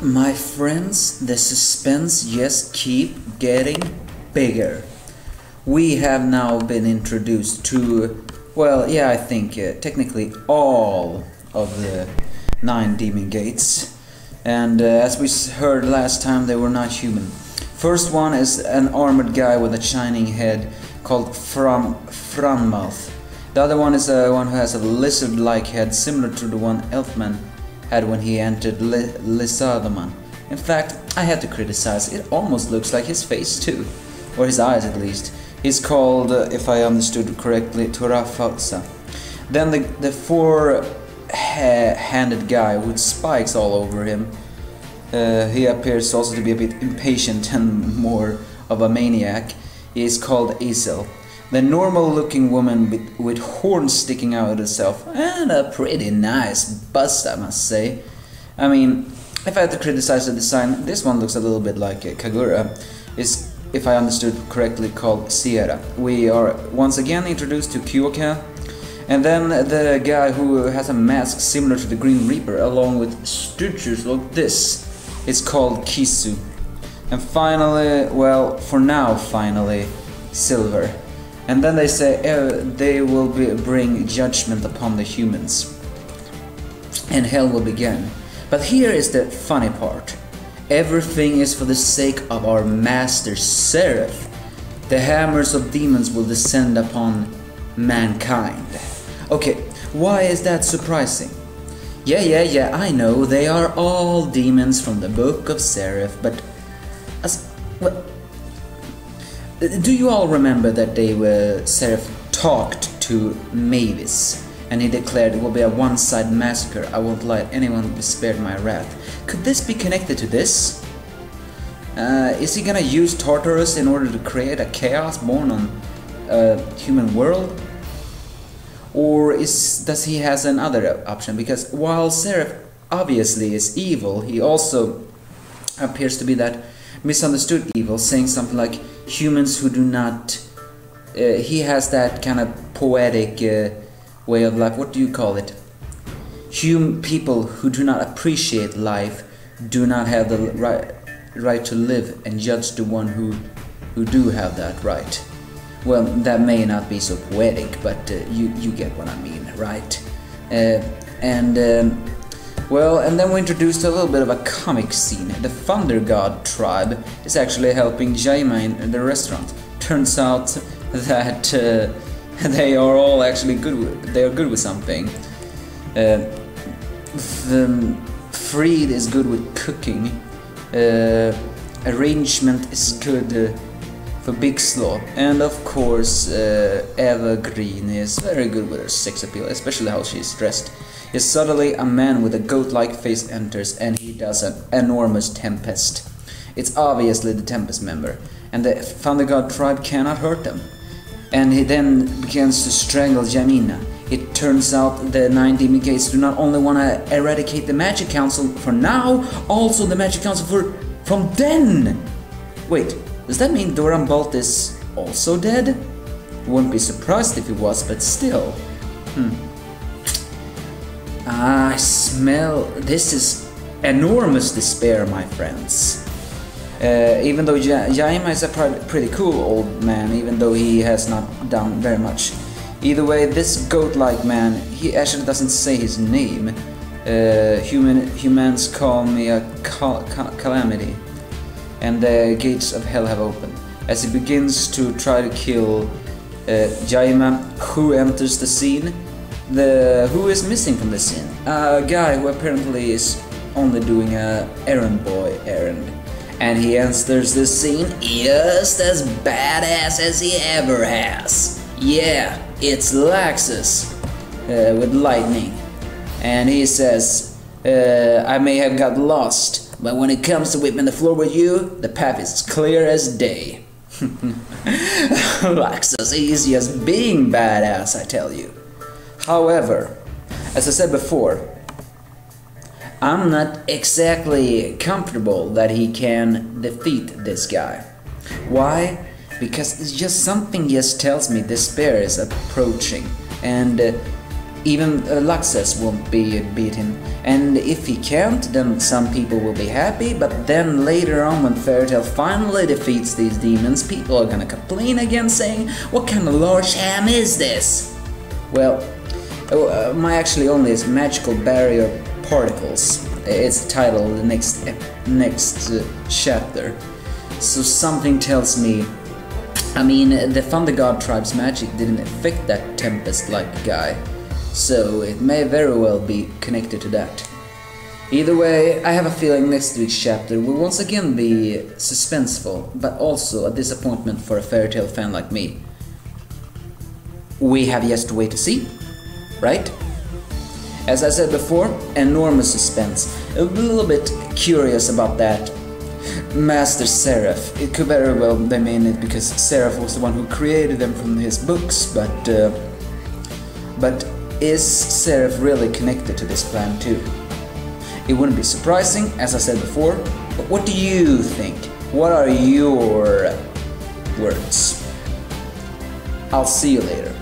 My friends, the suspense just keep getting bigger. We have now been introduced to, well, yeah, I think technically all of the 9 demon gates. And as we heard last time, they were not human. First one is an armored guy with a shining head called Franmouth. The other one is one who has a lizard-like head similar to the one Elfman had when he entered Lizardaman. In fact, I had to criticize, it almost looks like his face too, or his eyes at least. He's called, if I understood correctly, Turafalsa. Then the four-handed guy with spikes all over him, he appears also to be a bit impatient and more of a maniac. He is called Azel. The normal-looking woman with horns sticking out of herself, and a pretty nice bust, I must say. I mean, if I had to criticize the design, this one looks a little bit like Kagura. Is, if I understood correctly, called Sierra. We are once again introduced to Kyoka, and then the guy who has a mask similar to the Green Reaper, along with stitches like this. It's called Kisu. And finally, well, for now, finally, Silver. And then they say they will bring judgment upon the humans, and hell will begin. But here is the funny part. Everything is for the sake of our master Seraph. The hammers of demons will descend upon mankind. Okay, why is that surprising? Yeah, I know, they are all demons from the book of Seraph, but well, do you all remember that Seraph talked to Mavis, and he declared it will be a one-sided massacre, I won't let anyone be spared my wrath. Could this be connected to this? Is he gonna use Tartaros in order to create a chaos born on a human world? Or does he has another option? Because while Seraph obviously is evil, he also appears to be that misunderstood evil, saying something like humans who do not... he has that kind of poetic way of life, what do you call it? People who do not appreciate life do not have the right to live and judge the one who do have that right. Well, that may not be so poetic, but you get what I mean, right? Well, and then we're introduced to a little bit of a comic scene. The Thunder God tribe is actually helping Jaima in the restaurant. Turns out that they are all actually good. They are good with something. Freed is good with cooking. Arrangement is good for Big Slaw, and of course Evergreen is very good with her sex appeal, especially how she is dressed. Yes, suddenly a man with a goat-like face enters, and he does an enormous Tempest. It's obviously the Tempest member, and the Thunder God tribe cannot hurt them. And he then begins to strangle Jamina. It turns out the 9 demon gates do not only want to eradicate the Magic Council for now, also the Magic Council from then! Wait, does that mean Doran Bolt is also dead? Wouldn't be surprised if he was, but still. I smell... this is enormous despair, my friends. Even though Jaima is a pretty cool old man, even though he has not done very much. Either way, this goat-like man, he actually doesn't say his name. Humans call me a calamity. And the gates of hell have opened. As he begins to try to kill Jaima, who enters the scene? Who is missing from the scene? A guy who apparently is only doing a errand boy errand. And he enters the scene just as badass as he ever has. Yeah, it's Laxus with lightning. And he says, I may have got lost, but when it comes to whipping the floor with you, the path is clear as day. Laxus, he's just being badass, I tell you. However, as I said before, I'm not exactly comfortable that he can defeat this guy. Why? Because it's just something just tells me despair is approaching, and Even Laxus won't beat him, and if he can't, then some people will be happy, but then later on when Fairytale finally defeats these demons, people are gonna complain again saying, what kind of large ham is this? Well, my actually only is magical barrier particles. It's the title of the next chapter. So something tells me, I mean, the Thunder God tribe's magic didn't affect that Tempest-like guy, so it may very well be connected to that. Either way, I have a feeling next week's chapter will once again be suspenseful, but also a disappointment for a Fairytale fan like me. We have yet to wait to see, right? As I said before, enormous suspense. A little bit curious about that Master Seraph. It could very well they mean it because Seraph was the one who created them from his books, but is Seraph really connected to this plan too? It wouldn't be surprising, as I said before, but what do you think? What are your words? I'll see you later.